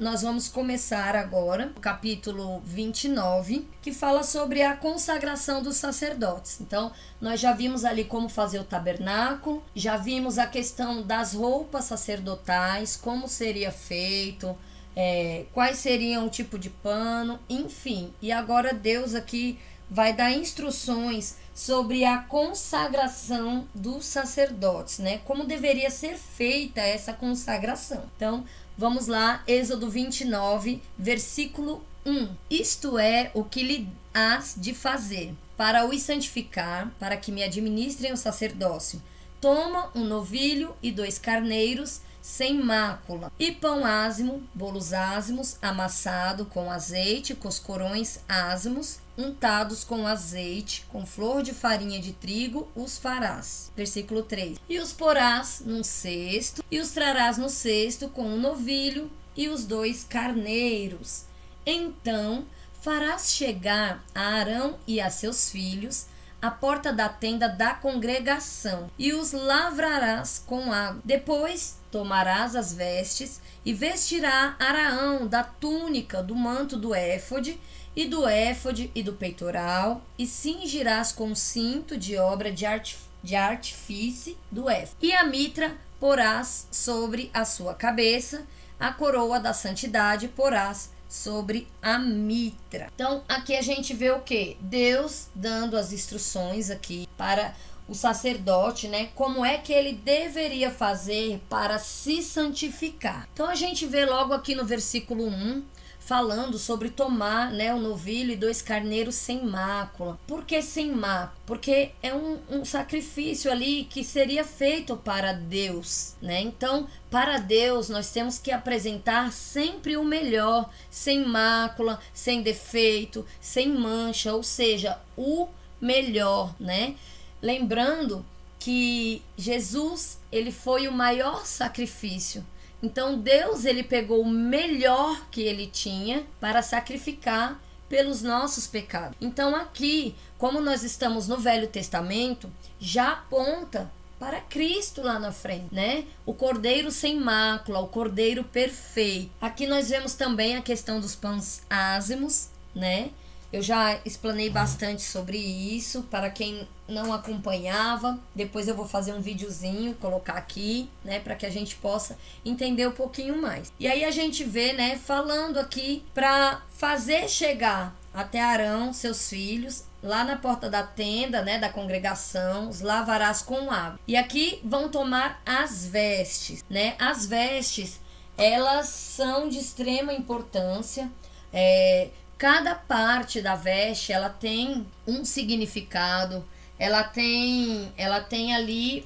nós vamos começar agora o capítulo 29, que fala sobre a consagração dos sacerdotes. Então, nós já vimos ali como fazer o tabernáculo, já vimos a questão das roupas sacerdotais, como seria feito, quais seriam o tipo de pano, enfim. E agora Deus aqui vai dar instruções sobre a consagração dos sacerdotes, né? Como deveria ser feita essa consagração. Então, vamos lá, Êxodo 29, versículo 1. Isto é o que lhe hás de fazer, para os santificar, para que me administrem o sacerdócio. Toma um novilho e 2 carneiros, sem mácula, e pão ázimo, bolos ázimos, amassado com azeite, coscorões ázimos, untados com azeite, com flor de farinha de trigo, os farás. Versículo 3. E os porás num cesto, e os trarás no cesto com um novilho e os 2 carneiros. Então farás chegar a Arão e a seus filhos à porta da tenda da congregação, e os lavrarás com água. Depois tomarás as vestes, e vestirá Araão da túnica, do manto do éfode, e do éfode e do peitoral, e cingirás com cinto de obra de artifício do éfode. E a mitra porás sobre a sua cabeça, a coroa da santidade porás sobre a mitra. Então, aqui a gente vê o que? Deus dando as instruções aqui para o sacerdote, né? Como é que ele deveria fazer para se santificar. Então, a gente vê logo aqui no versículo 1, falando sobre tomar, né, o novilho e 2 carneiros sem mácula. Por que sem mácula? Porque é um sacrifício ali que seria feito para Deus, né? Então, para Deus, nós temos que apresentar sempre o melhor, sem mácula, sem defeito, sem mancha, ou seja, o melhor, né? Lembrando que Jesus, ele foi o maior sacrifício. Então Deus, ele pegou o melhor que ele tinha para sacrificar pelos nossos pecados. Então aqui, como nós estamos no Velho Testamento, já aponta para Cristo lá na frente, né? O cordeiro sem mácula, o cordeiro perfeito. Aqui nós vemos também a questão dos pães ázimos, né? Eu já explanei bastante sobre isso, para quem não acompanhava. Depois eu vou fazer um videozinho, colocar aqui, né, para que a gente possa entender um pouquinho mais. E aí a gente vê, né, falando aqui para fazer chegar até Arão, seus filhos, lá na porta da tenda, né, da congregação, os lavarás com água. E aqui vão tomar as vestes, né? As vestes, elas são de extrema importância. Cada parte da veste, ela tem um significado, ela tem ali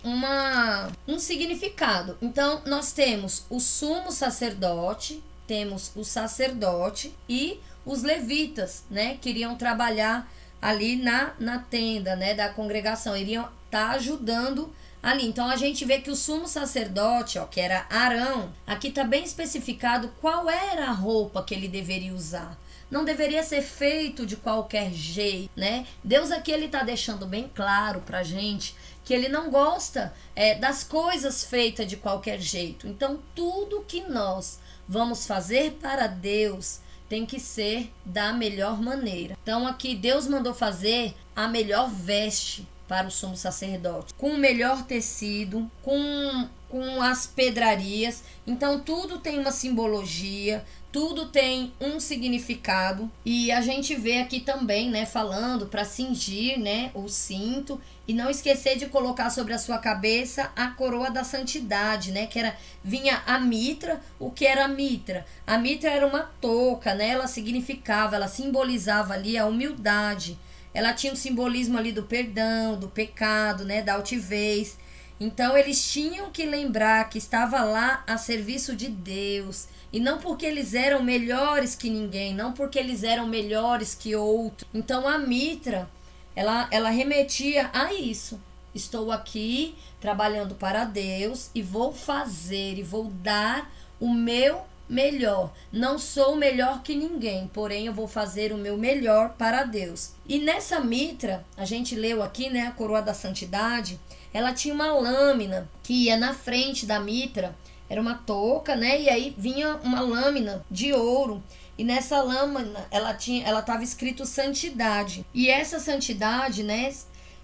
um significado. Então, nós temos o sumo sacerdote, temos o sacerdote e os levitas, né, que iriam trabalhar ali na tenda, né, da congregação, iriam estar ajudando ali. Então, a gente vê que o sumo sacerdote, ó, que era Arão, aqui está bem especificado qual era a roupa que ele deveria usar. Não deveria ser feito de qualquer jeito, né? Deus aqui, ele tá deixando bem claro pra gente que ele não gosta das coisas feitas de qualquer jeito. Então, tudo que nós vamos fazer para Deus tem que ser da melhor maneira. Então, aqui Deus mandou fazer a melhor veste para o sumo sacerdote, com o melhor tecido, com as pedrarias. Então, tudo tem uma simbologia, tudo tem um significado. E a gente vê aqui também, né, falando para cingir, né, o cinto, e não esquecer de colocar sobre a sua cabeça a coroa da santidade, né, que vinha a mitra. O que era a mitra? A mitra era uma touca, né, ela significava, ela simbolizava ali a humildade. Ela tinha um simbolismo ali do perdão, do pecado, né, da altivez. Então, eles tinham que lembrar que estava lá a serviço de Deus. E não porque eles eram melhores que ninguém, não porque eles eram melhores que outro. Então, a mitra, ela remetia a isso. Estou aqui trabalhando para Deus e vou fazer e vou dar o meu melhor. Não sou melhor que ninguém, porém eu vou fazer o meu melhor para Deus. E nessa mitra, a gente leu aqui, né, a coroa da santidade, ela tinha uma lâmina que ia na frente da mitra, era uma touca, né? E aí vinha uma lâmina de ouro. E nessa lâmina ela estava escrito santidade. E essa santidade, né,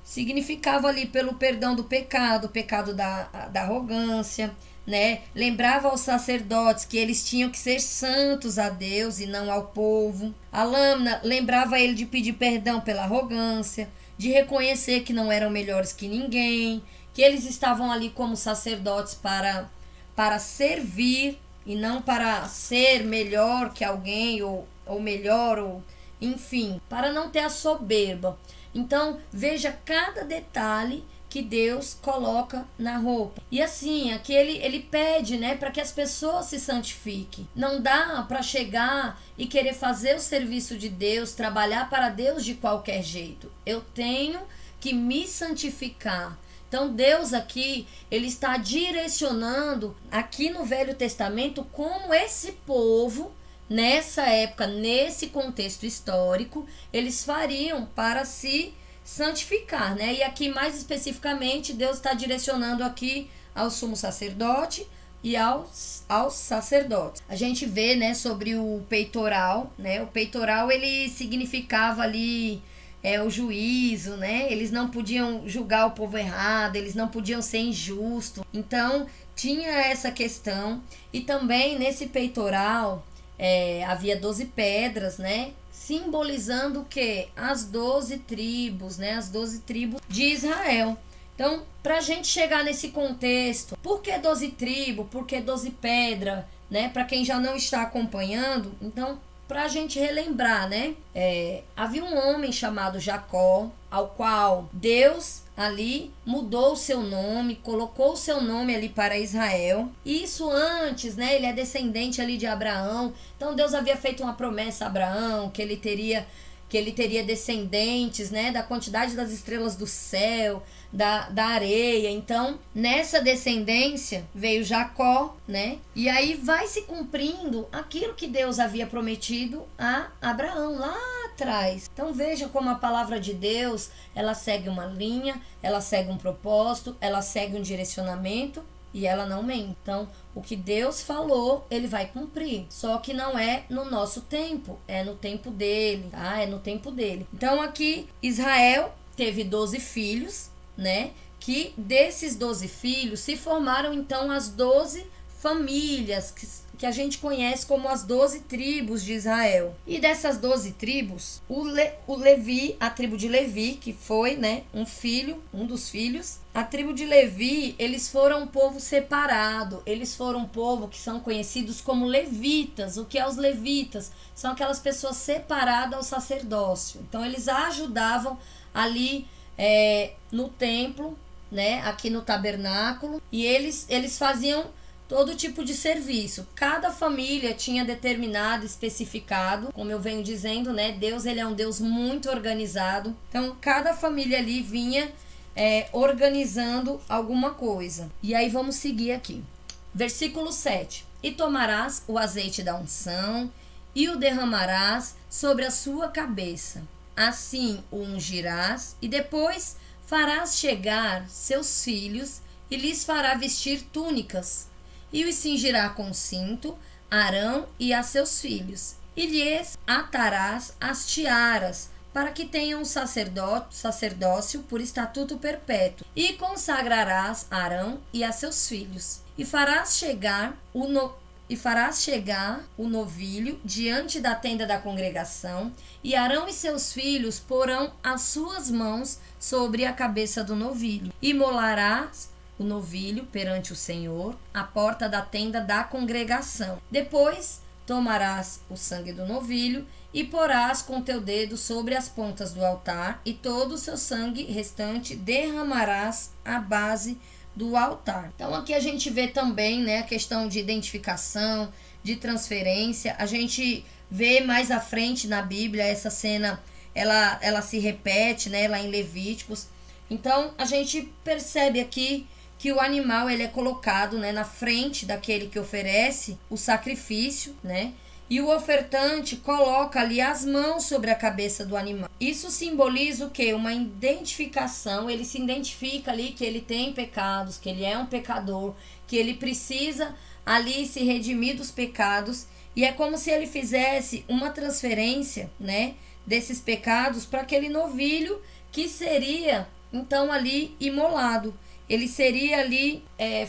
significava ali pelo perdão do pecado, o pecado da arrogância, né? Lembrava aos sacerdotes que eles tinham que ser santos a Deus e não ao povo. A lâmina lembrava ele de pedir perdão pela arrogância, de reconhecer que não eram melhores que ninguém, que eles estavam ali como sacerdotes para servir e não para ser melhor que alguém ou melhor, ou enfim, para não ter a soberba. Então, veja cada detalhe que Deus coloca na roupa. E assim, aqui ele pede, né, para que as pessoas se santifiquem. Não dá para chegar e querer fazer o serviço de Deus, trabalhar para Deus de qualquer jeito. Eu tenho que me santificar. Então Deus aqui, ele está direcionando aqui no Velho Testamento como esse povo, nessa época, nesse contexto histórico, eles fariam para se santificar, né? E aqui mais especificamente Deus está direcionando aqui ao sumo sacerdote e aos sacerdotes. A gente vê, né, sobre o peitoral, né? O peitoral ele significava ali o juízo, né? Eles não podiam julgar o povo errado, eles não podiam ser injustos. Então tinha essa questão. E também nesse peitoral havia 12 pedras, né? Simbolizando o quê? As 12 tribos, né? As 12 tribos de Israel. Então, para a gente chegar nesse contexto, por que 12 tribos? Por que 12 pedras? Né? Para quem já não está acompanhando, então, para a gente relembrar, né? Havia um homem chamado Jacó, ao qual Deus ali mudou o seu nome, colocou o seu nome ali para Israel. Isso antes, né? Ele é descendente ali de Abraão. Então Deus havia feito uma promessa a Abraão, que ele teria descendentes, né, da quantidade das estrelas do céu, da areia. Então, nessa descendência veio Jacó, né? E aí vai se cumprindo aquilo que Deus havia prometido a Abraão lá atrás. Então, veja como a palavra de Deus, ela segue uma linha, ela segue um propósito, ela segue um direcionamento. E ela não mente. Então, o que Deus falou, ele vai cumprir. Só que não é no nosso tempo, é no tempo dele, tá? É no tempo dele. Então, aqui, Israel teve 12 filhos, né? Que desses 12 filhos se formaram, então, as 12 famílias que a gente conhece como as 12 tribos de Israel. E dessas 12 tribos, o Levi, a tribo de Levi, que foi, né, um dos filhos, a tribo de Levi, eles foram um povo separado, eles foram um povo que são conhecidos como levitas. O que é os levitas? São aquelas pessoas separadas ao sacerdócio. Então, eles ajudavam ali no templo, né, aqui no tabernáculo, e eles faziam todo tipo de serviço. Cada família tinha determinado, especificado, como eu venho dizendo, né? Deus, ele é um Deus muito organizado. Então, cada família ali vinha organizando alguma coisa. E aí, vamos seguir aqui. Versículo 7. E tomarás o azeite da unção e o derramarás sobre a sua cabeça. Assim o ungirás e depois farás chegar seus filhos e lhes fará vestir túnicas. E os cingirá com cinto, Arão e a seus filhos, e lhes atarás as tiaras, para que tenham sacerdócio por estatuto perpétuo, e consagrarás Arão e a seus filhos, e farás chegar o novilho diante da tenda da congregação, e Arão e seus filhos porão as suas mãos sobre a cabeça do novilho, e molarás o novilho perante o Senhor, à porta da tenda da congregação. Depois tomarás o sangue do novilho e porás com teu dedo sobre as pontas do altar, e todo o seu sangue restante derramarás à base do altar. Então aqui a gente vê também, né, a questão de identificação, de transferência. A gente vê mais à frente na Bíblia essa cena, ela se repete, né, lá em Levíticos. Então a gente percebe aqui que o animal ele é colocado, né, na frente daquele que oferece o sacrifício, né? E o ofertante coloca ali as mãos sobre a cabeça do animal. Isso simboliza o quê? Uma identificação. Ele se identifica ali que ele tem pecados, que ele é um pecador, que ele precisa ali se redimir dos pecados, e é como se ele fizesse uma transferência, né, desses pecados para aquele novilho que seria então ali imolado. Ele seria ali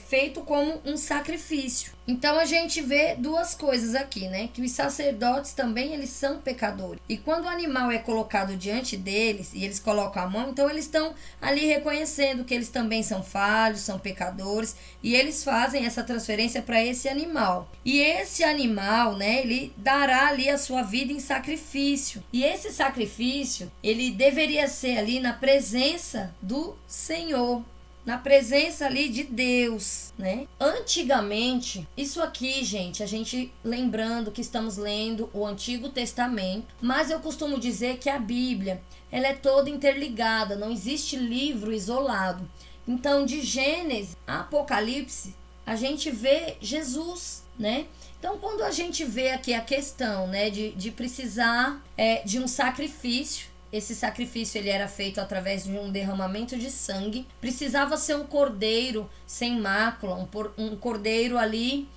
feito como um sacrifício. Então a gente vê duas coisas aqui, né? Que os sacerdotes também eles são pecadores. E quando o animal é colocado diante deles e eles colocam a mão, então eles estão ali reconhecendo que eles também são falhos, são pecadores. E eles fazem essa transferência para esse animal. E esse animal, né? Ele dará ali a sua vida em sacrifício. E esse sacrifício, ele deveria ser ali na presença do Senhor. Na presença ali de Deus, né? Antigamente, isso aqui, gente, a gente lembrando que estamos lendo o Antigo Testamento, mas eu costumo dizer que a Bíblia, ela é toda interligada, não existe livro isolado. Então, de Gênesis a Apocalipse, a gente vê Jesus, né? Então, quando a gente vê aqui a questão, né, de precisar de um sacrifício, esse sacrifício ele era feito através de um derramamento de sangue. Precisava ser um cordeiro sem mácula, um cordeiro ali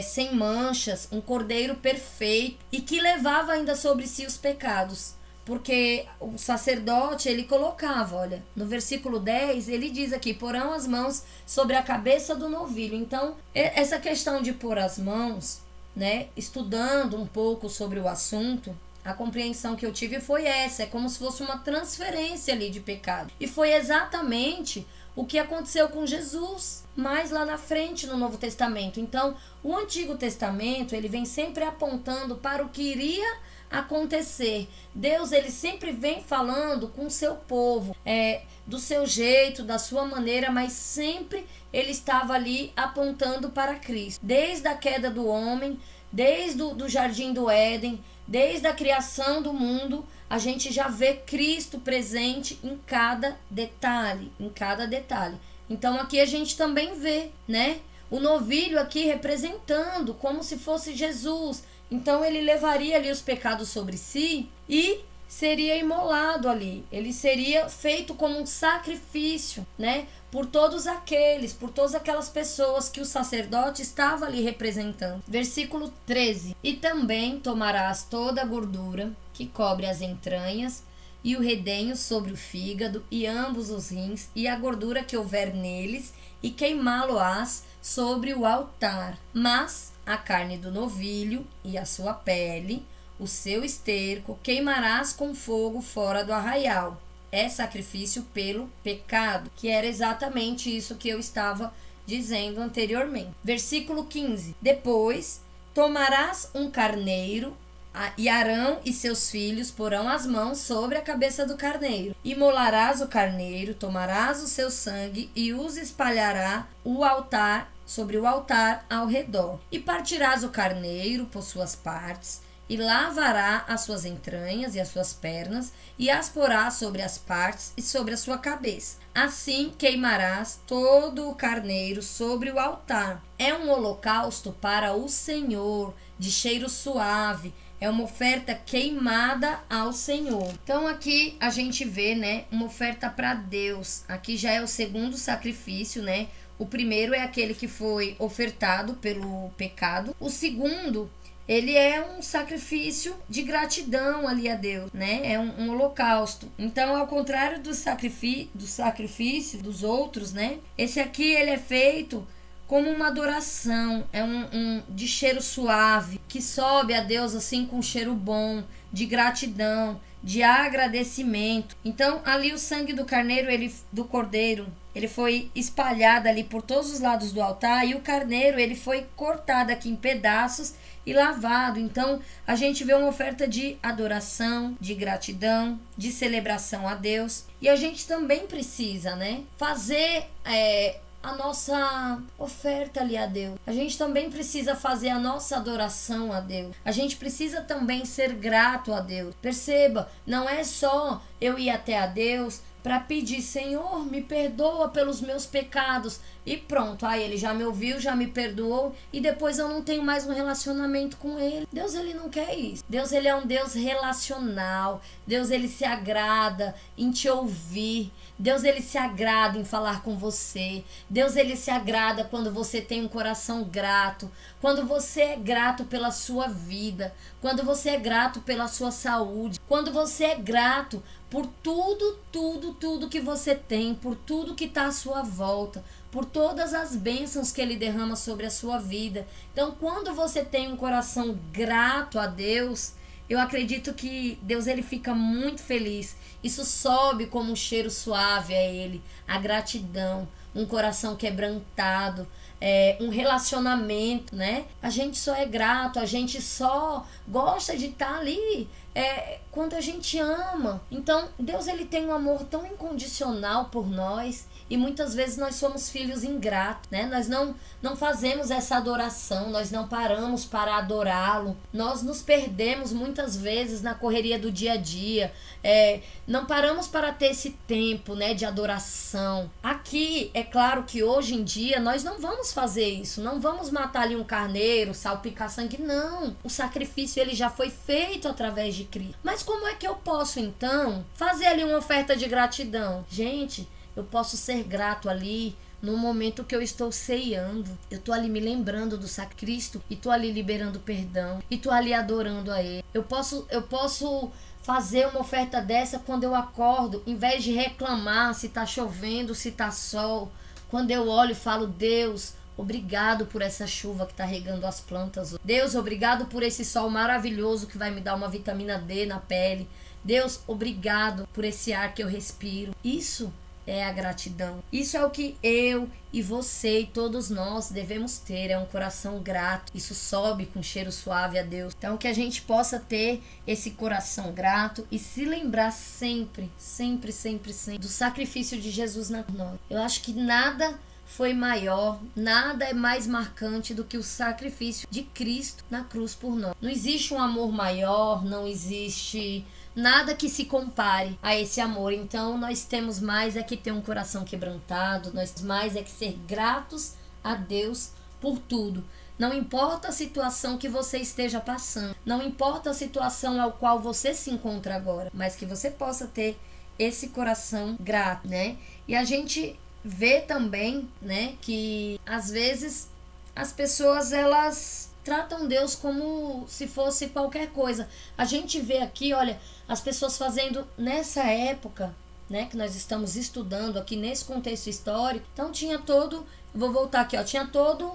sem manchas, um cordeiro perfeito e que levava ainda sobre si os pecados. Porque o sacerdote, ele colocava, olha, no versículo 10, ele diz aqui, porão as mãos sobre a cabeça do novilho. Então, essa questão de pôr as mãos, né, estudando um pouco sobre o assunto, a compreensão que eu tive foi essa, é como se fosse uma transferência ali de pecado. E foi exatamente o que aconteceu com Jesus, mais lá na frente no Novo Testamento. Então, o Antigo Testamento, ele vem sempre apontando para o que iria acontecer. Deus, ele sempre vem falando com o seu povo, do seu jeito, da sua maneira, mas sempre ele estava ali apontando para Cristo. Desde a queda do homem, desde o Jardim do Éden, desde a criação do mundo, a gente já vê Cristo presente em cada detalhe, Então aqui a gente também vê, né? O novilho aqui representando como se fosse Jesus. Então ele levaria ali os pecados sobre si e seria imolado ali. Ele seria feito como um sacrifício, né? Por todas aquelas pessoas que o sacerdote estava ali representando. Versículo 13. E também tomarás toda a gordura que cobre as entranhas e o redenho sobre o fígado e ambos os rins e a gordura que houver neles e queimá-lo-ás sobre o altar. Mas a carne do novilho e a sua pele, o seu esterco, queimarás com fogo fora do arraial. É sacrifício pelo pecado, que era exatamente isso que eu estava dizendo anteriormente. Versículo 15. Depois tomarás um carneiro, e Arão e seus filhos porão as mãos sobre a cabeça do carneiro. Imolarás o carneiro, tomarás o seu sangue e os espalhará sobre o altar ao redor. E partirás o carneiro por suas partes, e lavará as suas entranhas e as suas pernas, e as porá sobre as partes e sobre a sua cabeça. Assim queimarás todo o carneiro sobre o altar. É um holocausto para o Senhor, de cheiro suave. É uma oferta queimada ao Senhor. Então aqui a gente vê, né, uma oferta para Deus. Aqui já é o segundo sacrifício, né? O primeiro é aquele que foi ofertado pelo pecado. O segundo, ele é um sacrifício de gratidão ali a Deus, né? É um holocausto. Então, ao contrário do sacrifício dos outros, né? Esse aqui, ele é feito como uma adoração. É de cheiro suave, que sobe a Deus assim com cheiro bom, de gratidão, de agradecimento. Então, ali o sangue do carneiro, do cordeiro, ele foi espalhado ali por todos os lados do altar, e o carneiro, ele foi cortado aqui em pedaços e lavado. Então a gente vê uma oferta de adoração, de gratidão, de celebração a Deus. E a gente também precisa, né, fazer a nossa oferta ali a Deus. A gente também precisa fazer a nossa adoração a Deus. A gente precisa também ser grato a Deus. Perceba, não é só eu ir até a Deus para pedir: Senhor, me perdoa pelos meus pecados. E pronto, aí ele já me ouviu, já me perdoou e depois eu não tenho mais um relacionamento com ele. Deus, ele não quer isso. Deus, ele é um Deus relacional. Deus, ele se agrada em te ouvir. Deus, ele se agrada em falar com você. Deus, ele se agrada quando você tem um coração grato, quando você é grato pela sua vida, quando você é grato pela sua saúde, quando você é grato por tudo que você tem, por tudo que está à sua volta, por todas as bênçãos que ele derrama sobre a sua vida. Então, quando você tem um coração grato a Deus, eu acredito que Deus, ele fica muito feliz. Isso sobe como um cheiro suave a ele, a gratidão, um coração quebrantado, um relacionamento, né? A gente só é grato, a gente só gosta de estar ali quando a gente ama. Então, Deus, ele tem um amor tão incondicional por nós. E muitas vezes nós somos filhos ingratos, né? Nós não fazemos essa adoração, nós não paramos para adorá-lo. Nós nos perdemos muitas vezes na correria do dia a dia. Não paramos para ter esse tempo, né, de adoração. Aqui, é claro que hoje em dia nós não vamos fazer isso. Não vamos matar ali um carneiro, salpicar sangue, não. O sacrifício, ele já foi feito através de Cristo. Mas como é que eu posso, então, fazer ali uma oferta de gratidão? Gente, eu posso ser grato ali no momento que eu estou ceando. Eu estou ali me lembrando do sacrifício e estou ali liberando perdão e estou ali adorando a Ele. Eu posso fazer uma oferta dessa quando eu acordo, em vez de reclamar se está chovendo, se está sol. Quando eu olho e falo: Deus, obrigado por essa chuva que está regando as plantas. Deus, obrigado por esse sol maravilhoso que vai me dar uma vitamina D na pele. Deus, obrigado por esse ar que eu respiro. Isso é a gratidão. Isso é o que eu e você e todos nós devemos ter. É um coração grato. Isso sobe com cheiro suave a Deus. Então, que a gente possa ter esse coração grato e se lembrar sempre do sacrifício de Jesus na nós. Eu acho que nada foi maior, nada é mais marcante do que o sacrifício de Cristo na cruz por nós. Não existe um amor maior, não existe nada que se compare a esse amor. Então, nós temos mais que ter um coração quebrantado, nós temos mais que ser gratos a Deus por tudo. Não importa a situação que você esteja passando, não importa a situação ao qual você se encontra agora, mas que você possa ter esse coração grato, né? E a gente vê também, né, que às vezes as pessoas, elas tratam Deus como se fosse qualquer coisa. A gente vê aqui, olha, as pessoas fazendo nessa época, né, que nós estamos estudando aqui nesse contexto histórico. Então tinha todo, vou voltar aqui, ó, tinha todo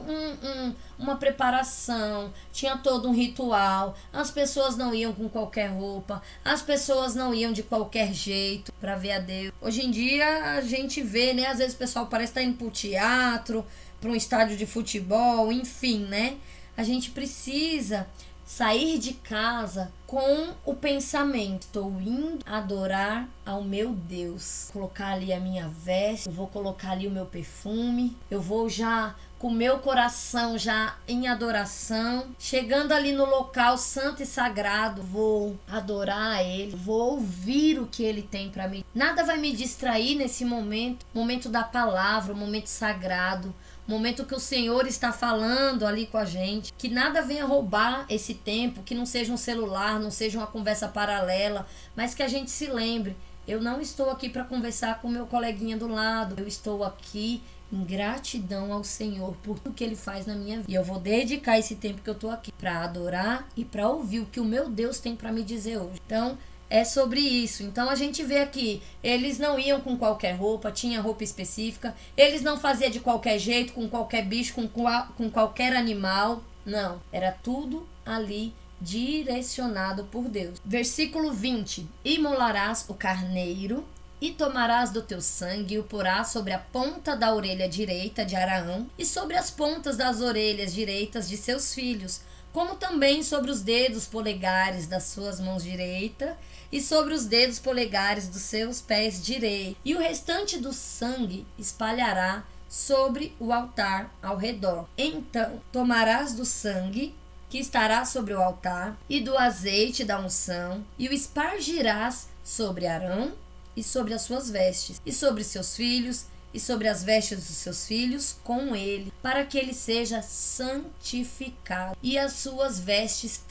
uma preparação, tinha todo um ritual. As pessoas não iam com qualquer roupa, as pessoas não iam de qualquer jeito para ver a Deus. Hoje em dia a gente vê, né, às vezes o pessoal parece estar indo pro teatro, para um estádio de futebol, enfim, né? A gente precisa sair de casa com o pensamento: estou indo adorar ao meu Deus. Vou colocar ali a minha veste, eu vou colocar ali o meu perfume, eu vou já com o meu coração já em adoração. Chegando ali no local santo e sagrado, vou adorar a Ele, vou ouvir o que Ele tem para mim. Nada vai me distrair nesse momento da palavra, o momento sagrado, momento que o Senhor está falando ali com a gente. Que nada venha roubar esse tempo, que não seja um celular, não seja uma conversa paralela, mas que a gente se lembre: eu não estou aqui para conversar com meu coleguinha do lado, eu estou aqui em gratidão ao Senhor por tudo que Ele faz na minha vida. E eu vou dedicar esse tempo que eu estou aqui para adorar e para ouvir o que o meu Deus tem para me dizer hoje. Então, é sobre isso. Então a gente vê aqui, eles não iam com qualquer roupa, tinha roupa específica, eles não faziam de qualquer jeito, com qualquer bicho, com qualquer animal. Não, era tudo ali direcionado por Deus. Versículo 20: imolarás o carneiro e tomarás do teu sangue e o porás sobre a ponta da orelha direita de Araão e sobre as pontas das orelhas direitas de seus filhos, como também sobre os dedos polegares das suas mãos direita e sobre os dedos polegares dos seus pés direitos. E o restante do sangue espalhará sobre o altar ao redor. Então tomarás do sangue que estará sobre o altar e do azeite da unção e o espargirás sobre Arão e sobre as suas vestes, e sobre seus filhos, e sobre as vestes dos seus filhos com ele, para que ele seja santificado, e as suas vestes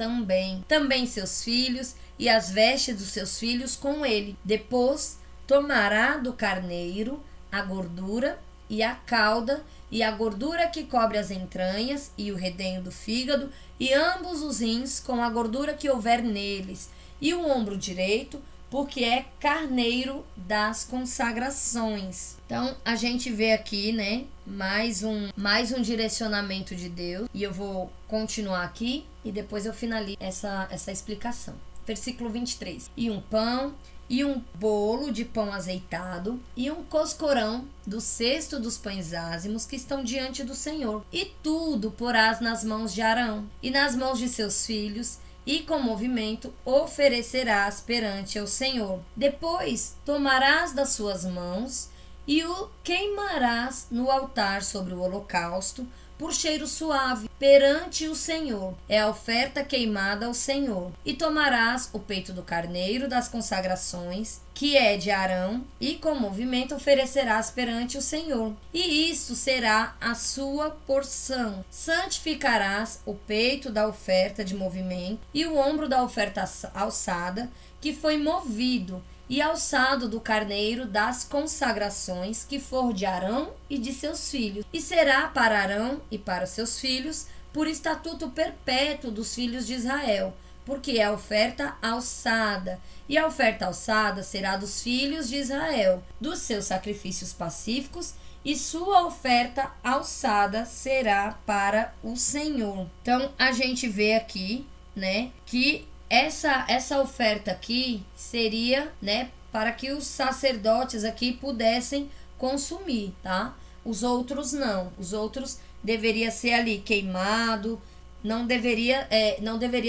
também seus filhos, e as vestes dos seus filhos com ele. Depois tomará do carneiro a gordura e a cauda, e a gordura que cobre as entranhas, e o redenho do fígado, e ambos os rins, com a gordura que houver neles, e o ombro direito, porque é carneiro das consagrações. Então, a gente vê aqui, né, mais um direcionamento de Deus. E eu vou continuar aqui e depois eu finalizo essa explicação. Versículo 23. E um pão, e um bolo de pão azeitado, e um coscorão do cesto dos pães ázimos que estão diante do Senhor. E tudo porás nas mãos de Arão, e nas mãos de seus filhos, e com movimento oferecerás perante ao Senhor. Depois tomarás das suas mãos e o queimarás no altar sobre o holocausto, por cheiro suave, perante o Senhor. É a oferta queimada ao Senhor. E tomarás o peito do carneiro das consagrações, que é de Arão, e com movimento oferecerás perante o Senhor. E isto será a sua porção. Santificarás o peito da oferta de movimento e o ombro da oferta alçada, que foi movido, e alçado do carneiro das consagrações, que for de Arão e de seus filhos. E será para Arão e para seus filhos, por estatuto perpétuo dos filhos de Israel, porque é a oferta alçada. E a oferta alçada será dos filhos de Israel, dos seus sacrifícios pacíficos, e sua oferta alçada será para o Senhor. Então, a gente vê aqui, né, que essa oferta aqui seria, né, para que os sacerdotes aqui pudessem consumir, tá? Os outros não. Os outros deveria ser ali queimado, não deveria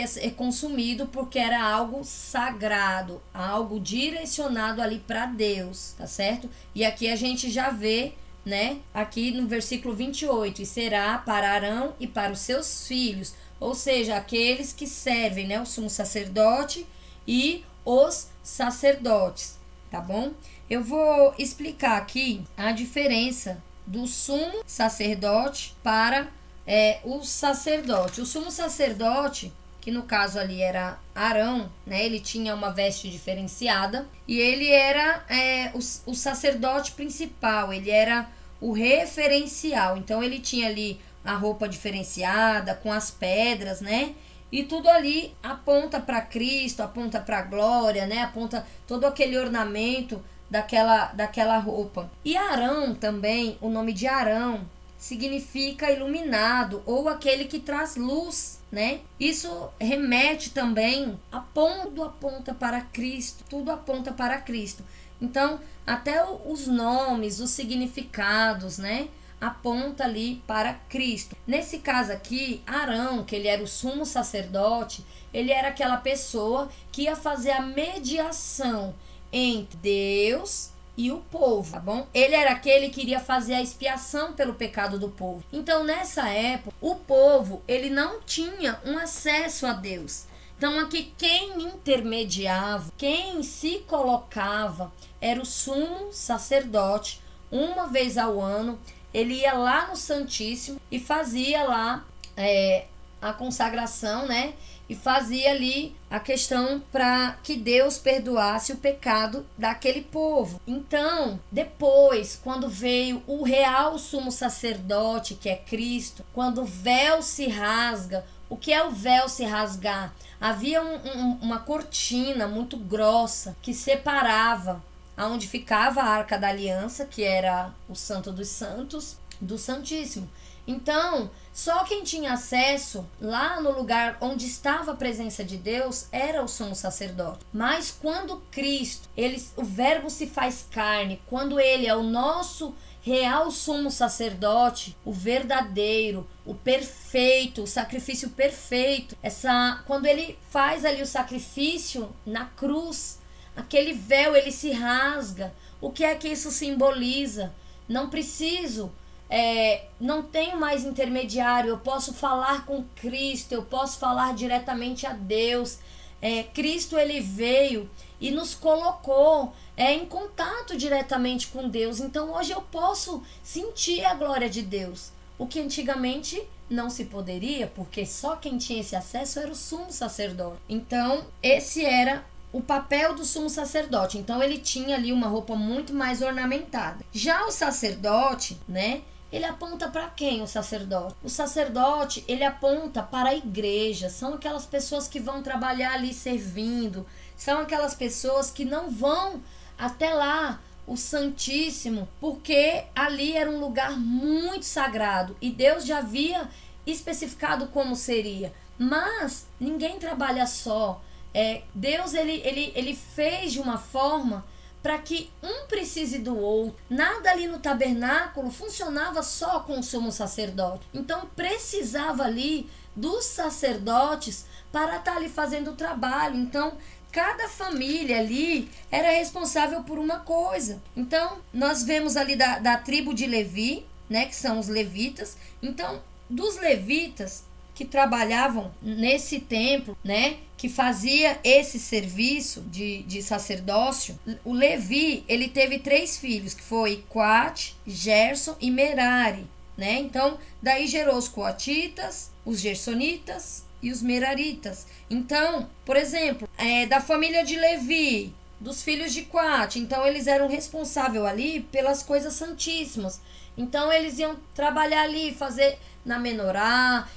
ser consumido, porque era algo sagrado, algo direcionado ali para Deus, tá certo? E aqui a gente já vê, né, aqui no versículo 28, e será para Arão e para os seus filhos, ou seja, aqueles que servem, né, o sumo sacerdote e os sacerdotes, tá bom? Eu vou explicar aqui a diferença do sumo sacerdote para o sacerdote. O sumo sacerdote, que no caso ali era Arão, né, ele tinha uma veste diferenciada e ele era o sacerdote principal, ele era o referencial. Então ele tinha ali a roupa diferenciada, com as pedras, né? E tudo ali aponta para Cristo, aponta para a glória, né? Aponta todo aquele ornamento daquela roupa. E Arão também, o nome de Arão significa iluminado ou aquele que traz luz, né? Isso remete também tudo aponta para Cristo, tudo aponta para Cristo. Então, até os nomes, os significados, né, aponta ali para Cristo. Nesse caso aqui, Arão, que ele era o sumo sacerdote, ele era aquela pessoa que ia fazer a mediação entre Deus e o povo, tá bom? Ele era aquele que iria fazer a expiação pelo pecado do povo. Então, nessa época, o povo, ele não tinha um acesso a Deus. Então, aqui, quem intermediava, quem se colocava, era o sumo sacerdote. Uma vez ao ano, ele ia lá no Santíssimo e fazia lá a consagração, né? E fazia ali a questão para que Deus perdoasse o pecado daquele povo. Então, depois, quando veio o real sumo sacerdote, que é Cristo, quando o véu se rasga, o que é o véu se rasgar? Havia uma cortina muito grossa que separava aonde ficava a Arca da Aliança, que era o Santo dos Santos, do Santíssimo. Então, só quem tinha acesso lá no lugar onde estava a presença de Deus era o sumo sacerdote. Mas quando Cristo, o Verbo se faz carne, quando ele é o nosso real sumo sacerdote, o verdadeiro, o perfeito, o sacrifício perfeito, quando ele faz ali o sacrifício na cruz, aquele véu ele se rasga. O que é que isso simboliza? Não preciso, não tenho mais intermediário, eu posso falar com Cristo, eu posso falar diretamente a Deus. Cristo ele veio e nos colocou em contato diretamente com Deus. Então hoje eu posso sentir a glória de Deus, o que antigamente não se poderia, porque só quem tinha esse acesso era o sumo sacerdote. Então esse era o papel do sumo sacerdote. Então ele tinha ali uma roupa muito mais ornamentada. Já o sacerdote, né, ele aponta para quem, o sacerdote? O sacerdote, ele aponta para a igreja. São aquelas pessoas que vão trabalhar ali servindo. São aquelas pessoas que não vão até lá, o Santíssimo, porque ali era um lugar muito sagrado. E Deus já havia especificado como seria. Mas ninguém trabalha só. Deus, ele fez de uma forma para que um precise do outro. Nada ali no tabernáculo funcionava só com o sumo sacerdote. Então precisava ali dos sacerdotes para estar ali fazendo o trabalho. Então cada família ali era responsável por uma coisa. Então nós vemos ali da tribo de Levi, né, que são os levitas. Então dos levitas que trabalhavam nesse templo, né, que fazia esse serviço de sacerdócio, o Levi, ele teve 3 filhos, que foi Coate, Gerson e Merari, né? Então, daí gerou os coatitas, os gersonitas e os meraritas. Então, por exemplo, da família de Levi, dos filhos de Coate, então eles eram responsáveis ali pelas coisas santíssimas. Então eles iam trabalhar ali, fazer na menorá,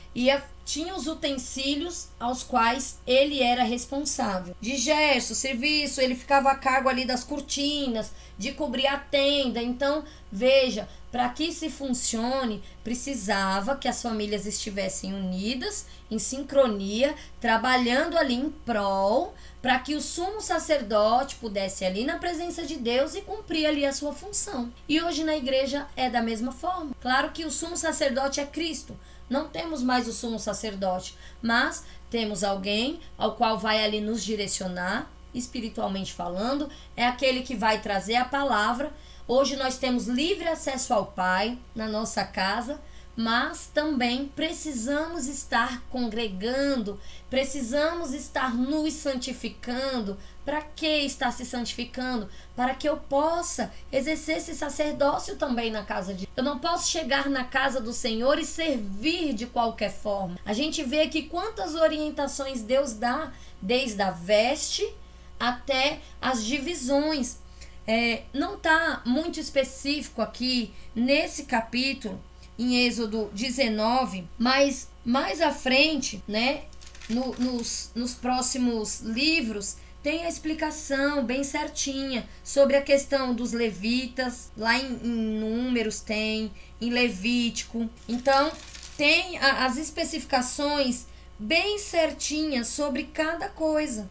tinha os utensílios aos quais ele era responsável. De Gerson, serviço, ele ficava a cargo ali das cortinas, de cobrir a tenda. Então, veja, para que se funcione, precisava que as famílias estivessem unidas, em sincronia, trabalhando ali em prol, para que o sumo sacerdote pudesse ir ali na presença de Deus e cumprir ali a sua função. E hoje na igreja é da mesma forma. Claro que o sumo sacerdote é Cristo. Não temos mais o sumo sacerdote, mas temos alguém ao qual vai ali nos direcionar, espiritualmente falando, é aquele que vai trazer a palavra. Hoje nós temos livre acesso ao Pai na nossa casa, mas também precisamos estar congregando, precisamos estar nos santificando. Para que estar se santificando? Para que eu possa exercer esse sacerdócio também na casa de Deus. Eu não posso chegar na casa do Senhor e servir de qualquer forma. A gente vê aqui quantas orientações Deus dá, desde a veste até as divisões. Não está muito específico aqui nesse capítulo, em Êxodo 19, mas mais à frente, né, nos próximos livros, tem a explicação bem certinha sobre a questão dos levitas. Lá em Números tem, em Levítico. Então, tem as especificações bem certinhas sobre cada coisa.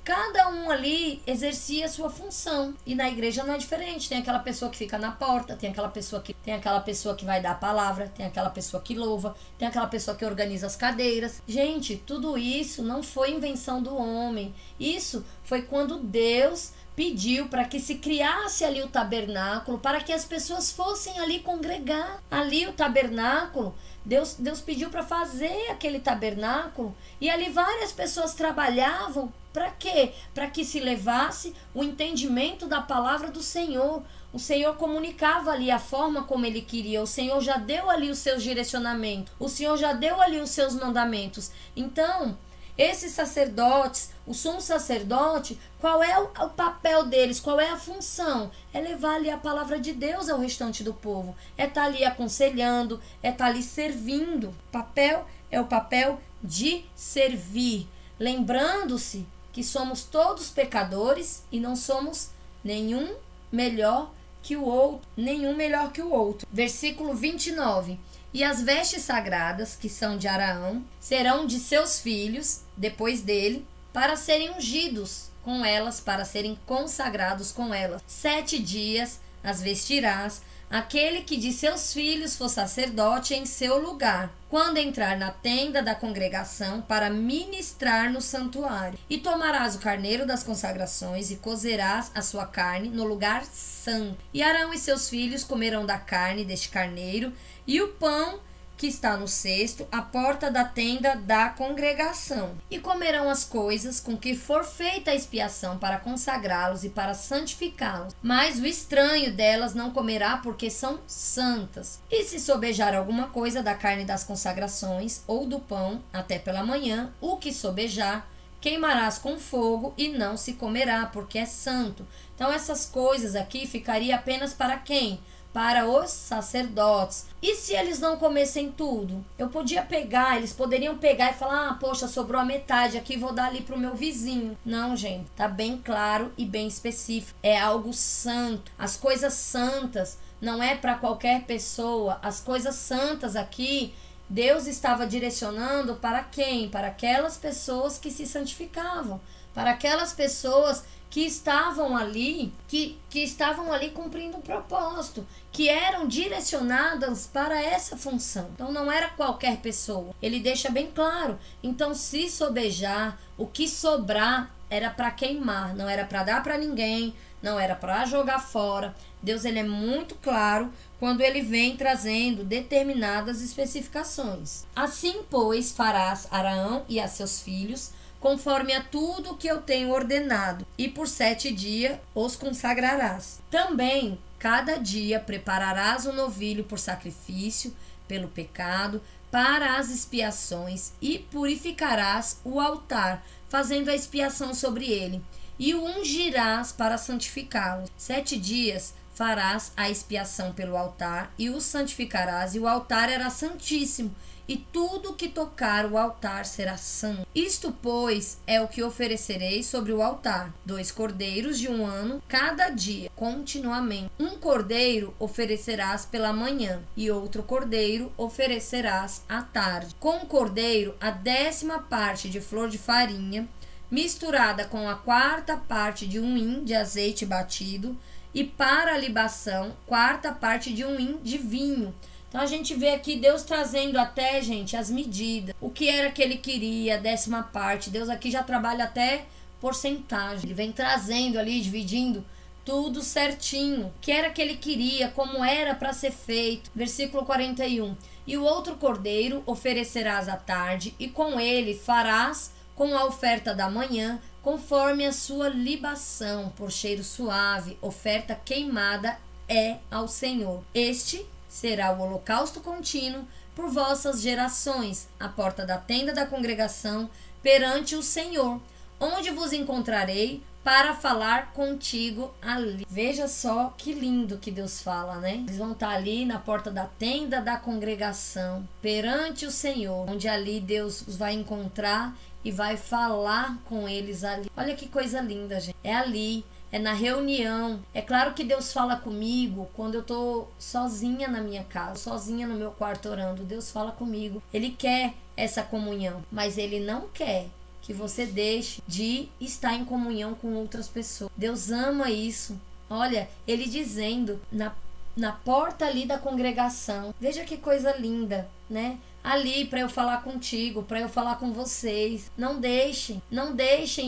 Cada um ali exercia a sua função. E na igreja não é diferente. Tem aquela pessoa que fica na porta, tem aquela pessoa que vai dar a palavra, tem aquela pessoa que louva, tem aquela pessoa que organiza as cadeiras. Gente, tudo isso não foi invenção do homem. Isso foi quando Deus pediu para que se criasse ali o tabernáculo, para que as pessoas fossem ali congregar. Ali o tabernáculo, Deus pediu para fazer aquele tabernáculo, e ali várias pessoas trabalhavam. Para quê? Para que se levasse o entendimento da palavra do Senhor. O Senhor comunicava ali a forma como Ele queria. O Senhor já deu ali os seus direcionamentos. O Senhor já deu ali os seus mandamentos. Então, esses sacerdotes, o sumo sacerdote, qual é o papel deles? Qual é a função? É levar ali a palavra de Deus ao restante do povo. É estar ali aconselhando, é estar ali servindo. O papel é o papel de servir. Lembrando-se que somos todos pecadores e não somos nenhum melhor que o outro. Versículo 29. E as vestes sagradas, que são de Arão, serão de seus filhos, depois dele, para serem ungidos com elas, para serem consagrados com elas. 7 dias as vestirás, aquele que de seus filhos for sacerdote em seu lugar, quando entrar na tenda da congregação para ministrar no santuário. E tomarás o carneiro das consagrações e cozerás a sua carne no lugar santo. E Arão e seus filhos comerão da carne deste carneiro e o pão que está no cesto, à porta da tenda da congregação. E comerão as coisas com que for feita a expiação para consagrá-los e para santificá-los. Mas o estranho delas não comerá, porque são santas. E se sobejar alguma coisa da carne das consagrações ou do pão, até pela manhã, o que sobejar, queimarás com fogo e não se comerá, porque é santo. Então essas coisas aqui ficariam apenas para quem? Para os sacerdotes. E se eles não comessem tudo? Eles poderiam pegar e falar, poxa, sobrou a metade aqui, vou dar ali pro meu vizinho. Não, gente, tá bem claro e bem específico. É algo santo. As coisas santas não é para qualquer pessoa. As coisas santas aqui, Deus estava direcionando para quem? Para aquelas pessoas que se santificavam, para aquelas pessoas que estavam ali, que estavam ali cumprindo um propósito, que eram direcionadas para essa função. Então não era qualquer pessoa. Ele deixa bem claro. Então, se sobejar, o que sobrar era para queimar, não era para dar para ninguém, não era para jogar fora. Deus, ele é muito claro quando ele vem trazendo determinadas especificações. Assim, pois, farás Araão e a seus filhos, conforme a tudo que eu tenho ordenado, e por 7 dias os consagrarás. Também, cada dia prepararás um novilho por sacrifício, pelo pecado, para as expiações, e purificarás o altar, fazendo a expiação sobre ele, e o ungirás para santificá-lo. 7 dias farás a expiação pelo altar, e o santificarás, e o altar era santíssimo, e tudo que tocar o altar será santo. Isto, pois, é o que oferecereis sobre o altar: 2 cordeiros de 1 ano, cada dia, continuamente. 1 cordeiro oferecerás pela manhã, e outro cordeiro oferecerás à tarde. Com o cordeiro, a 10ª parte de flor de farinha, misturada com a 4ª parte de 1 hin de azeite batido, e para a libação, 4ª parte de 1 hin de vinho. Então a gente vê aqui Deus trazendo até, gente, as medidas. O que era que ele queria, a 10ª parte. Deus aqui já trabalha até porcentagem. Ele vem trazendo ali, dividindo tudo certinho. O que era que ele queria, como era para ser feito. Versículo 41. E o outro cordeiro oferecerás à tarde, e com ele farás com a oferta da manhã, conforme a sua libação, por cheiro suave, oferta queimada é ao Senhor. Este será o holocausto contínuo por vossas gerações, à porta da tenda da congregação, perante o Senhor, onde vos encontrarei para falar contigo ali. Veja só que lindo que Deus fala, né? Eles vão estar ali na porta da tenda da congregação, perante o Senhor, onde ali Deus os vai encontrar e vai falar com eles ali. Olha que coisa linda, gente. É ali. É na reunião. É claro que Deus fala comigo quando eu tô sozinha na minha casa, sozinha no meu quarto orando. Deus fala comigo. Ele quer essa comunhão, mas ele não quer que você deixe de estar em comunhão com outras pessoas. Deus ama isso. Olha, ele dizendo na porta ali da congregação. Veja que coisa linda, né? Ali para eu falar contigo, para eu falar com vocês. Não deixem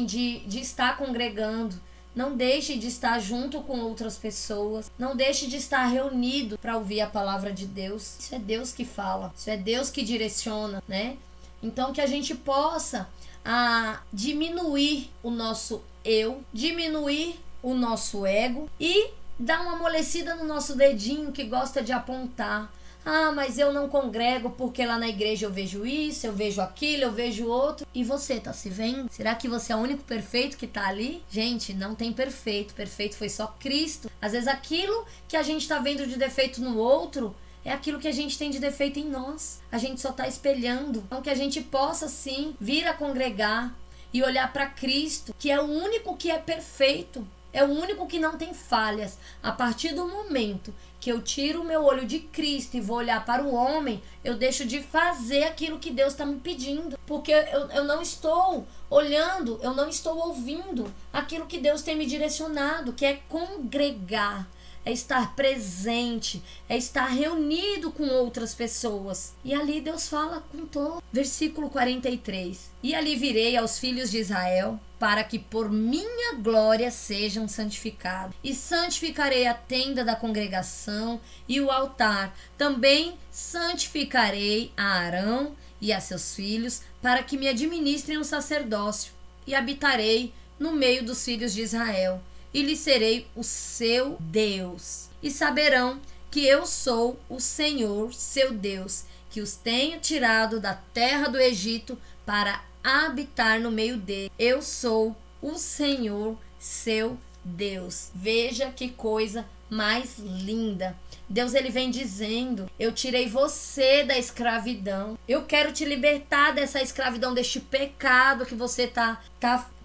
de estar congregando. Não deixe de estar junto com outras pessoas. Não deixe de estar reunido para ouvir a palavra de Deus. Isso é Deus que fala. Isso é Deus que direciona, né? Então que a gente possa diminuir o nosso eu, diminuir o nosso ego e dar uma amolecida no nosso dedinho que gosta de apontar. Mas eu não congrego porque lá na igreja eu vejo isso, eu vejo aquilo, eu vejo outro. E você, tá se vendo? Será que você é o único perfeito que tá ali? Gente, não tem perfeito. Perfeito foi só Cristo. Às vezes aquilo que a gente tá vendo de defeito no outro é aquilo que a gente tem de defeito em nós. A gente só tá espelhando. Então que a gente possa sim vir a congregar e olhar para Cristo, que é o único que é perfeito. É o único que não tem falhas. A partir do momento que eu tiro o meu olho de Cristo e vou olhar para o homem, eu deixo de fazer aquilo que Deus está me pedindo. Porque eu não estou olhando, eu não estou ouvindo aquilo que Deus tem me direcionado, que é congregar. é estar presente, é estar reunido com outras pessoas. E ali Deus fala com todo. Versículo 43. E ali virei aos filhos de Israel, para que por minha glória sejam santificados. E santificarei a tenda da congregação e o altar. Também santificarei a Arão e a seus filhos, para que me administrem o sacerdócio. E habitarei no meio dos filhos de Israel, e lhes serei o seu Deus. E saberão que eu sou o Senhor, seu Deus, que os tenho tirado da terra do Egito para habitar no meio dele. Eu sou o Senhor, seu Deus. Veja que coisa mais linda. Deus, ele vem dizendo: eu tirei você da escravidão. Eu quero te libertar dessa escravidão, deste pecado que você tá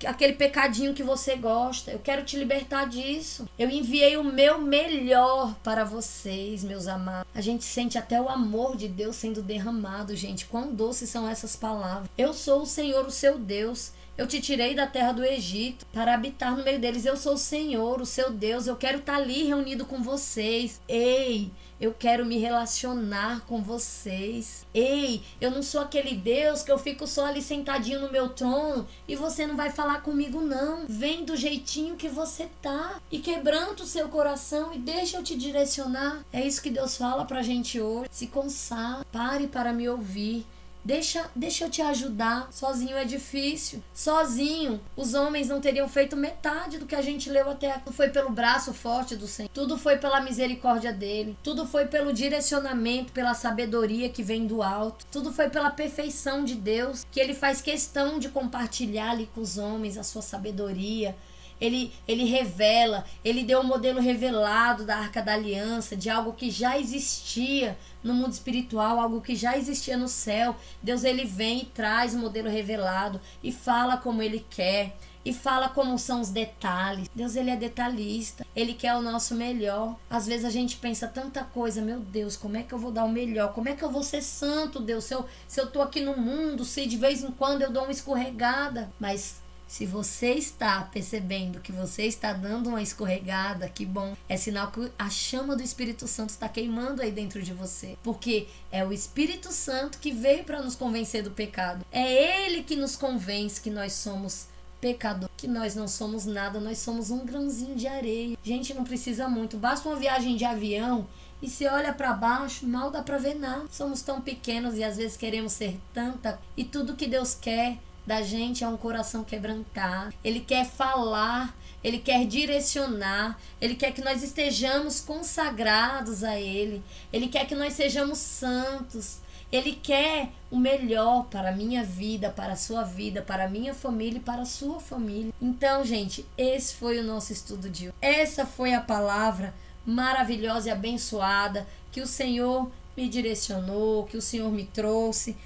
aquele pecadinho que você gosta. Eu quero te libertar disso. Eu enviei o meu melhor para vocês, meus amados. A gente sente até o amor de Deus sendo derramado, gente. Quão doces são essas palavras. Eu sou o Senhor, o seu Deus. Eu te tirei da terra do Egito para habitar no meio deles. Eu sou o Senhor, o seu Deus. Eu quero estar ali reunido com vocês. Ei, eu quero me relacionar com vocês. Ei, eu não sou aquele Deus que eu fico só ali sentadinho no meu trono e você não vai falar comigo, não. Vem do jeitinho que você tá e quebranta o seu coração e deixa eu te direcionar. É isso que Deus fala pra gente hoje. Se consagre, pare para me ouvir. Deixa eu te ajudar. Sozinho é difícil. Sozinho, os homens não teriam feito metade do que a gente leu até aqui. Tudo foi pelo braço forte do Senhor. Tudo foi pela misericórdia dele. Tudo foi pelo direcionamento, pela sabedoria que vem do alto. Tudo foi pela perfeição de Deus, que ele faz questão de compartilhar ali com os homens a sua sabedoria. Ele revela, ele deu um modelo revelado da Arca da Aliança, de algo que já existia no mundo espiritual, algo que já existia no céu. Deus, ele vem e traz o modelo revelado e fala como ele quer, e fala como são os detalhes. Deus, ele é detalhista, ele quer o nosso melhor. Às vezes a gente pensa tanta coisa: meu Deus, como é que eu vou dar o melhor? Como é que eu vou ser santo, Deus, se eu tô aqui no mundo, se de vez em quando eu dou uma escorregada? Mas se você está percebendo que você está dando uma escorregada, que bom. É sinal que a chama do Espírito Santo está queimando aí dentro de você. Porque é o Espírito Santo que veio para nos convencer do pecado. É ele que nos convence que nós somos pecadores, que nós não somos nada, nós somos um grãozinho de areia. Gente, não precisa muito. Basta uma viagem de avião e se olha para baixo, mal dá para ver nada. Somos tão pequenos e às vezes queremos ser tanta. E tudo que Deus quer da gente é um coração quebrantado. Ele quer falar, ele quer direcionar, ele quer que nós estejamos consagrados a ele, ele quer que nós sejamos santos, ele quer o melhor para a minha vida, para a sua vida, para a minha família e para a sua família. Então, gente, esse foi o nosso estudo de hoje. Essa foi a palavra maravilhosa e abençoada que o Senhor me direcionou, que o Senhor me trouxe.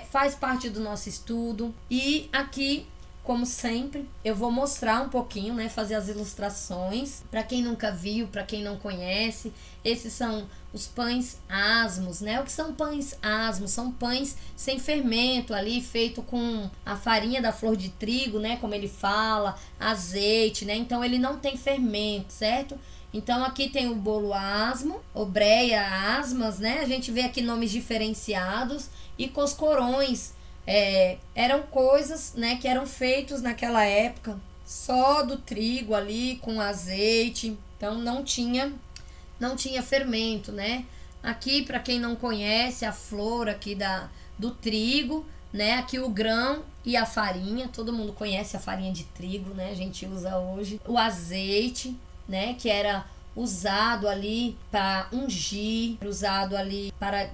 Faz parte do nosso estudo. E aqui, como sempre, eu vou mostrar um pouquinho, né, fazer as ilustrações para quem nunca viu, para quem não conhece. Esses são os pães asmos, né? O que são pães asmos? São pães sem fermento ali, feito com a farinha da flor de trigo, né, como ele fala, azeite, né? Então ele não tem fermento, certo? Então aqui tem o bolo asmo, obreia, asmas, né? A gente vê aqui nomes diferenciados. E coscorões, eram coisas, né, que eram feitos naquela época só do trigo ali com azeite. Então não tinha fermento, né? Aqui, para quem não conhece, a flor aqui do trigo, né? Aqui o grão e a farinha. Todo mundo conhece a farinha de trigo, né? A gente usa hoje. O azeite, né, que era usado ali para ungir, usado ali para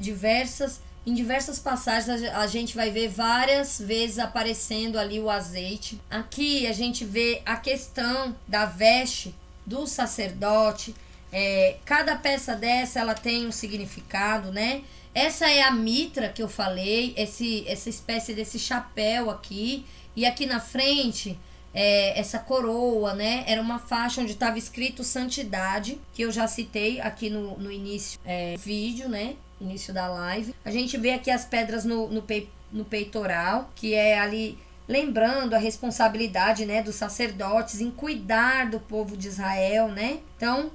em diversas passagens a gente vai ver várias vezes aparecendo ali o azeite. Aqui a gente vê a questão da veste do sacerdote. Cada peça dessa ela tem um significado, né? Essa é a mitra que eu falei, essa espécie desse chapéu aqui. E aqui na frente, essa coroa, né? Era uma faixa onde estava escrito santidade, que eu já citei aqui no início do vídeo, né? Início da live. A gente vê aqui as pedras no peitoral, que é ali lembrando a responsabilidade, né, dos sacerdotes em cuidar do povo de Israel, né? Então,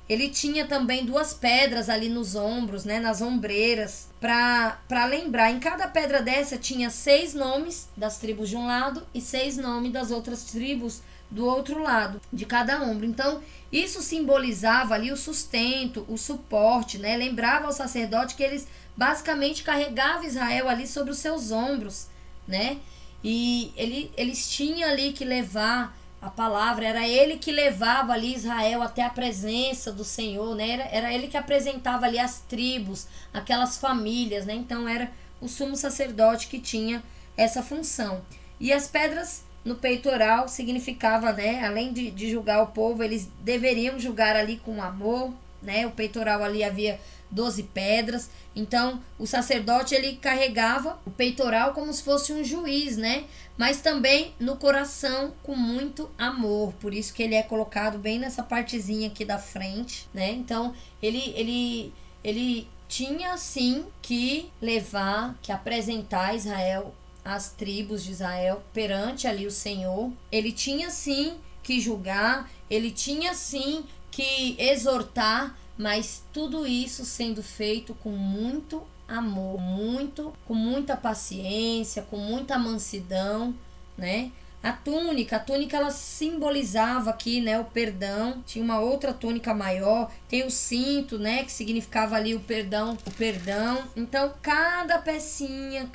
ele tinha também 2 pedras ali nos ombros, né, nas ombreiras, para lembrar. Em cada pedra dessa tinha 6 nomes das tribos de um lado e 6 nomes das outras tribos do outro lado, de cada ombro. Então, isso simbolizava ali o sustento, o suporte, né? Lembrava ao sacerdote que eles basicamente carregavam Israel ali sobre os seus ombros, né? E eles tinham ali que levar a palavra, era ele que levava ali Israel até a presença do Senhor, né? Era ele que apresentava ali as tribos, aquelas famílias, né? Então era o sumo sacerdote que tinha essa função. E as pedras no peitoral significava, né? Além de julgar o povo, eles deveriam julgar ali com amor, né? O peitoral ali havia 12 pedras. Então, o sacerdote, ele carregava o peitoral como se fosse um juiz, né? Mas também no coração com muito amor. Por isso que ele é colocado bem nessa partezinha aqui da frente, né? Então, ele tinha, sim, que levar, que apresentar Israel, as tribos de Israel, perante ali o Senhor. Ele tinha, sim, que julgar. Ele tinha, sim, que exortar, mas tudo isso sendo feito com muito amor, com muita paciência, com muita mansidão, né? A túnica ela simbolizava aqui, né, o perdão. Tinha uma outra túnica maior, tem o cinto, né, que significava ali o perdão. Então, cada pecinha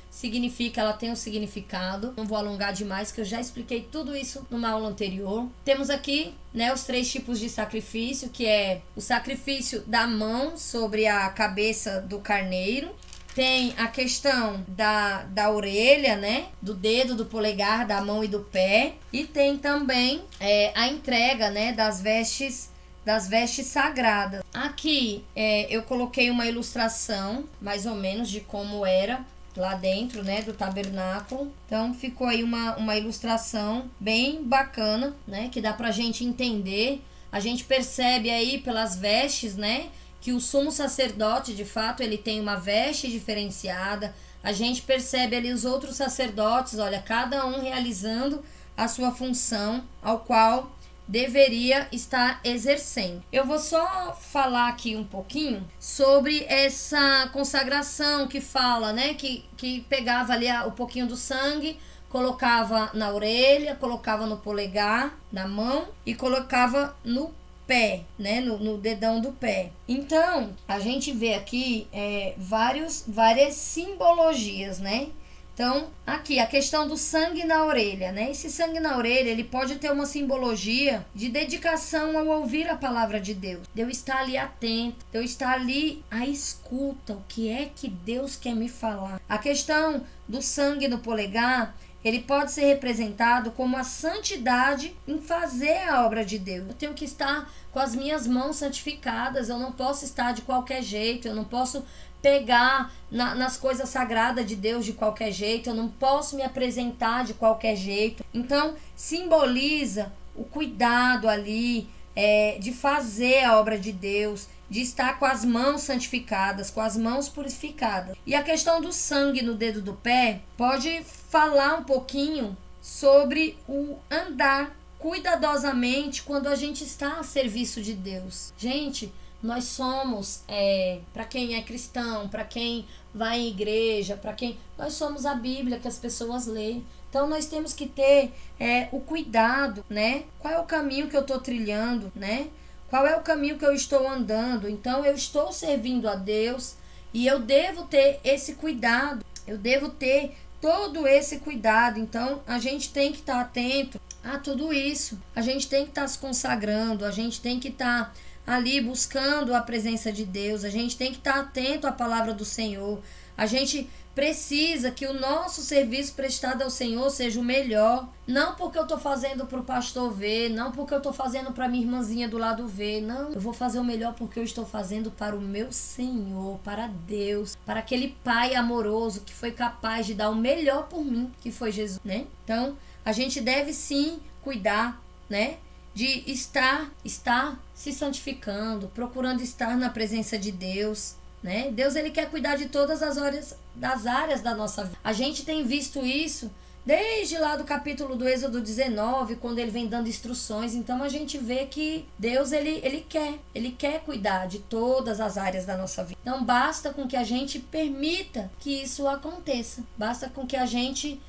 significa, ela tem um significado. Não vou alongar demais, que eu já expliquei tudo isso numa aula anterior. Temos aqui, né, os 3 tipos de sacrifício, que é o sacrifício da mão sobre a cabeça do carneiro. Tem a questão da orelha, né, do dedo, do polegar, da mão e do pé. E tem também a entrega, né, das vestes sagradas. Aqui eu coloquei uma ilustração, mais ou menos, de como era lá dentro, né, do tabernáculo. Então ficou aí uma ilustração bem bacana, né, que dá pra gente entender. A gente percebe aí pelas vestes, né, que o sumo sacerdote, de fato, ele tem uma veste diferenciada. A gente percebe ali os outros sacerdotes, olha, cada um realizando a sua função, ao qual deveria estar exercendo. Eu vou só falar aqui um pouquinho sobre essa consagração que fala, né, que pegava ali um pouquinho do sangue, colocava na orelha, colocava no polegar, na mão e colocava no pé, né, no dedão do pé. Então, a gente vê aqui várias simbologias, né? Então, aqui, a questão do sangue na orelha, né? Esse sangue na orelha, ele pode ter uma simbologia de dedicação ao ouvir a palavra de Deus. De eu estar ali atento, de eu estar ali à escuta, o que é que Deus quer me falar. A questão do sangue no polegar, ele pode ser representado como a santidade em fazer a obra de Deus. Eu tenho que estar com as minhas mãos santificadas, eu não posso estar de qualquer jeito, eu não posso pegar nas coisas sagradas de Deus de qualquer jeito, eu não posso me apresentar de qualquer jeito. Então, simboliza o cuidado ali, de fazer a obra de Deus, de estar com as mãos santificadas, com as mãos purificadas. E a questão do sangue no dedo do pé pode falar um pouquinho sobre o andar cuidadosamente quando a gente está a serviço de Deus. Gente, nós somos, para quem é cristão, para quem vai em igreja, nós somos a Bíblia que as pessoas lêem. Então nós temos que ter o cuidado, né? Qual é o caminho que eu estou trilhando, né? Qual é o caminho que eu estou andando? Então eu estou servindo a Deus e eu devo ter esse cuidado, eu devo ter todo esse cuidado. Então a gente tem que estar atento a tudo isso, a gente tem que estar se consagrando, a gente tem que estar ali buscando a presença de Deus, a gente tem que estar atento à palavra do Senhor, a gente precisa que o nosso serviço prestado ao Senhor seja o melhor, não porque eu estou fazendo para o pastor ver, não porque eu estou fazendo para minha irmãzinha do lado ver, não, eu vou fazer o melhor porque eu estou fazendo para o meu Senhor, para Deus, para aquele Pai amoroso que foi capaz de dar o melhor por mim, que foi Jesus, né? Então, a gente deve sim cuidar, né, de estar se santificando, procurando estar na presença de Deus, né? Deus, ele quer cuidar de todas as áreas da nossa vida. A gente tem visto isso Desde lá do capítulo do Êxodo 19, quando ele vem dando instruções, então a gente vê que Deus, ele quer cuidar de todas as áreas da nossa vida. Então basta com que a gente permita que isso aconteça. Basta com que a gente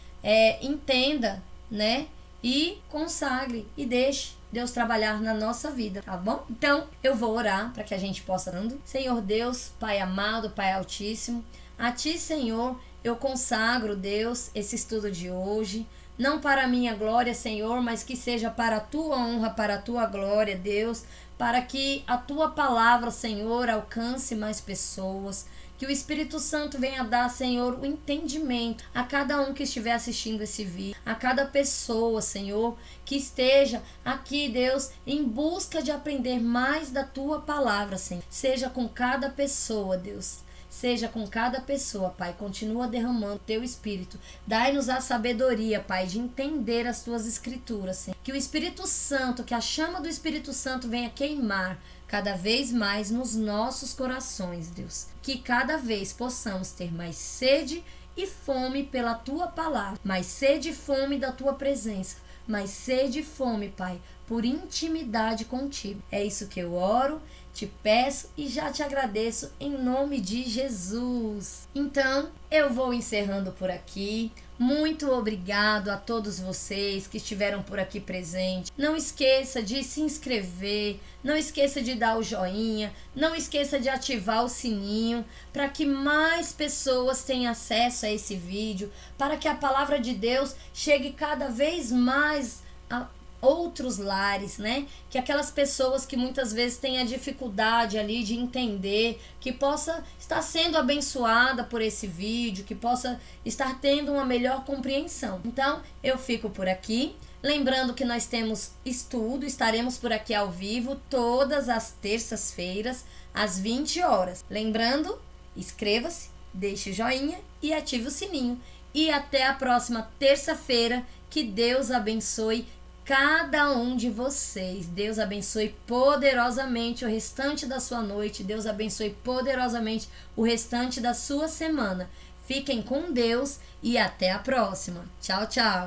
entenda, né? E consagre e deixe Deus trabalhar na nossa vida, tá bom? Então eu vou orar para que a gente possa orando. Senhor Deus, Pai amado, Pai altíssimo, a Ti, Senhor, eu consagro, Deus, esse estudo de hoje, não para a minha glória, Senhor, mas que seja para a Tua honra, para a Tua glória, Deus, para que a Tua palavra, Senhor, alcance mais pessoas, que o Espírito Santo venha dar, Senhor, o entendimento a cada um que estiver assistindo esse vídeo, a cada pessoa, Senhor, que esteja aqui, Deus, em busca de aprender mais da Tua palavra, Senhor. Seja com cada pessoa, Deus. Seja com cada pessoa, Pai. Continua derramando Teu Espírito. Dai-nos a sabedoria, Pai, de entender as Tuas Escrituras, Senhor. Que o Espírito Santo, que a chama do Espírito Santo venha queimar cada vez mais nos nossos corações, Deus. Que cada vez possamos ter mais sede e fome pela Tua palavra. Mais sede e fome da Tua presença. Mais sede e fome, Pai, por intimidade contigo. É isso que eu oro, te peço e já te agradeço em nome de Jesus. Então, eu vou encerrando por aqui. Muito obrigado a todos vocês que estiveram por aqui presentes. Não esqueça de se inscrever, não esqueça de dar o joinha, não esqueça de ativar o sininho para que mais pessoas tenham acesso a esse vídeo, para que a palavra de Deus chegue cada vez mais a outros lares, né? Que aquelas pessoas que muitas vezes têm a dificuldade ali de entender, que possa estar sendo abençoada por esse vídeo, que possa estar tendo uma melhor compreensão. Então, eu fico por aqui. Lembrando que nós temos estudo, estaremos por aqui ao vivo todas as terças-feiras, às 20 horas. Lembrando, inscreva-se, deixe o joinha e ative o sininho. E até a próxima terça-feira. Que Deus abençoe cada um de vocês. Deus abençoe poderosamente o restante da sua noite. Deus abençoe poderosamente o restante da sua semana. Fiquem com Deus e até a próxima. Tchau, tchau.